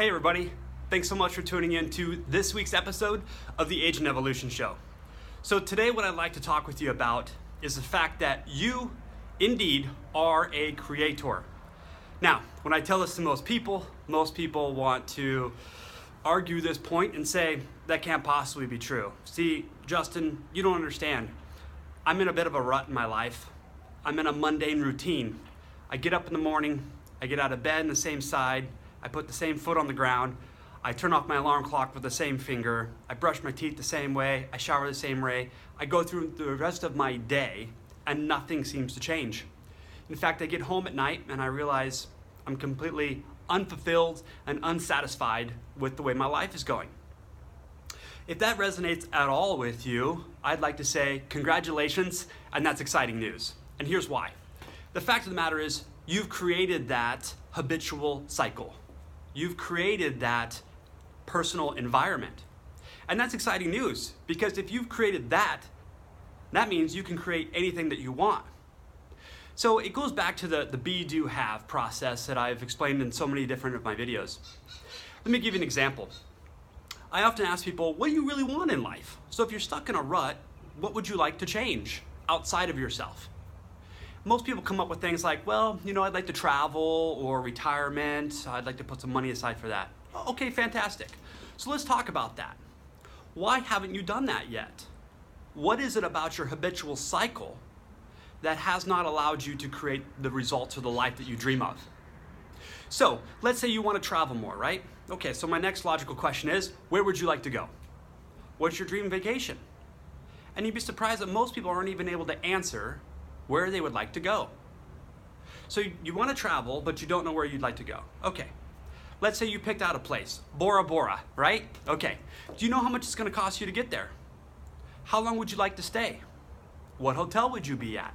Hey everybody, thanks so much for tuning in to this week's episode of the Agent Evolution Show. So today what I'd like to talk with you about is the fact that you indeed are a creator. Now, when I tell this to most people want to argue this point and say that can't possibly be true. See, Justin, you don't understand. I'm in a bit of a rut in my life. I'm in a mundane routine. I get up in the morning, I get out of bed on the same side, I put the same foot on the ground, I turn off my alarm clock with the same finger, I brush my teeth the same way, I shower the same way, I go through the rest of my day and nothing seems to change. In fact, I get home at night and I realize I'm completely unfulfilled and unsatisfied with the way my life is going. If that resonates at all with you, I'd like to say congratulations, and that's exciting news. And here's why. The fact of the matter is, you've created that habitual cycle. You've created that personal environment. And that's exciting news, because if you've created that means you can create anything that you want. So it goes back to the be, do, have process that I've explained in so many different of my videos. Let me give you an example. I often ask people, what do you really want in life? So if you're stuck in a rut, what would you like to change outside of yourself? Most people come up with things like, well, I'd like to travel or retirement. I'd like to put some money aside for that. Okay, fantastic. So let's talk about that. Why haven't you done that yet? What is it about your habitual cycle that has not allowed you to create the results or the life that you dream of? So let's say you want to travel more, right? Okay, so my next logical question is, where would you like to go? What's your dream vacation? And you'd be surprised that most people aren't even able to answer where they would like to go. So you want to travel, but you don't know where you'd like to go. Okay, let's say you picked out a place, Bora Bora, right? Okay, do you know how much it's going to cost you to get there? How long would you like to stay? What hotel would you be at?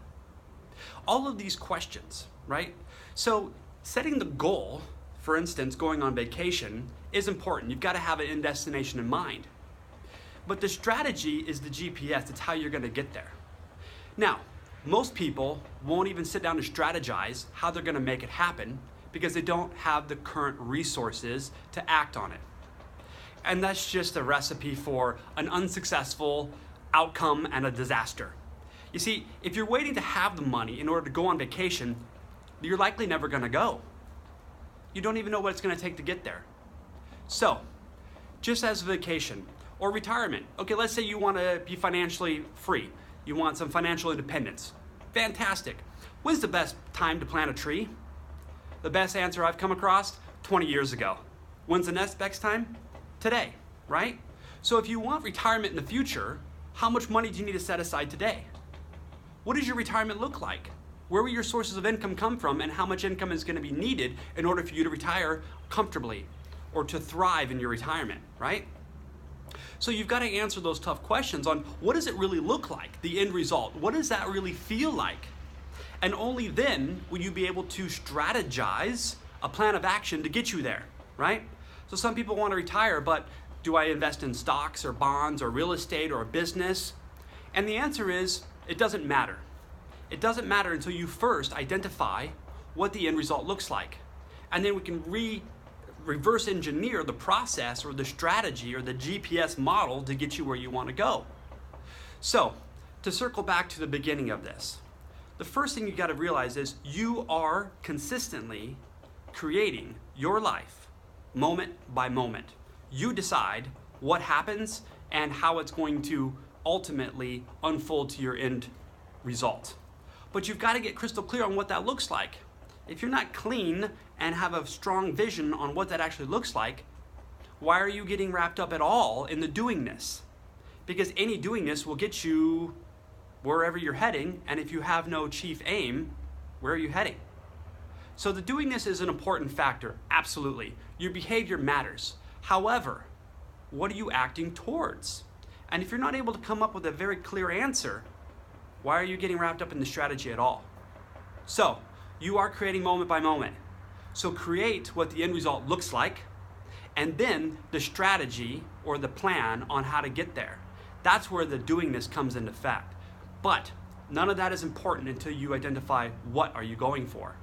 All of these questions, right? So setting the goal, for instance, going on vacation, is important. You've got to have an end destination in mind. But the strategy is the GPS. It's how you're going to get there. Now, most people won't even sit down and strategize how they're going to make it happen because they don't have the current resources to act on it. And that's just a recipe for an unsuccessful outcome and a disaster. You see, if you're waiting to have the money in order to go on vacation, you're likely never going to go. You don't even know what it's going to take to get there. So, just as a vacation or retirement, okay, let's say you want to be financially free. You want some financial independence. Fantastic. When's the best time to plant a tree? The best answer I've come across, 20 years ago. When's the next best time? Today, right? So if you want retirement in the future, how much money do you need to set aside today? What does your retirement look like? Where will your sources of income come from, and how much income is going to be needed in order for you to retire comfortably or to thrive in your retirement, right? So you've got to answer those tough questions on what does it really look like, the end result? What does that really feel like? And only then will you be able to strategize a plan of action to get you there, right? So some people want to retire, but do I invest in stocks or bonds or real estate or a business? And the answer is, it doesn't matter. It doesn't matter until you first identify what the end result looks like. And then we can reverse engineer the process or the strategy or the GPS model to get you where you want to go. So, to circle back to the beginning of this, the first thing you got to realize is you are consistently creating your life moment by moment. You decide what happens and how it's going to ultimately unfold to your end result. But you've got to get crystal clear on what that looks like. If you're not clean and have a strong vision on what that actually looks like, why are you getting wrapped up at all in the doingness? Because any doingness will get you wherever you're heading, and if you have no chief aim, where are you heading? So the doingness is an important factor, absolutely. Your behavior matters. However, what are you acting towards? And if you're not able to come up with a very clear answer, why are you getting wrapped up in the strategy at all? So, you are creating moment by moment. So create what the end result looks like, and then the strategy or the plan on how to get there. That's where the doingness comes into effect. But none of that is important until you identify what are you going for.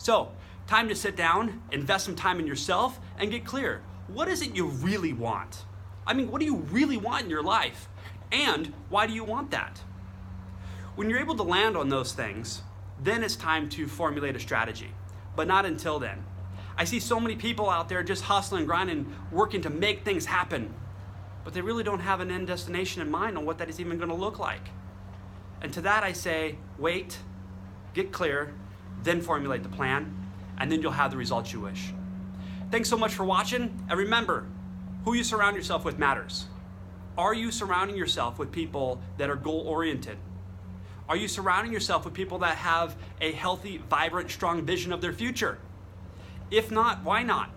So, time to sit down, invest some time in yourself, and get clear. What is it you really want? I mean, what do you really want in your life? And why do you want that? When you're able to land on those things, then it's time to formulate a strategy, but not until then. I see so many people out there just hustling, grinding, working to make things happen, but they really don't have an end destination in mind on what that is even going to look like. And to that I say, wait, get clear, then formulate the plan, and then you'll have the results you wish. Thanks so much for watching, and remember, who you surround yourself with matters. Are you surrounding yourself with people that are goal-oriented? Are you surrounding yourself with people that have a healthy, vibrant, strong vision of their future? If not, why not?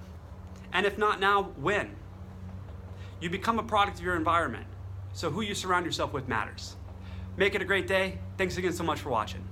And if not now, when? You become a product of your environment. So who you surround yourself with matters. Make it a great day. Thanks again so much for watching.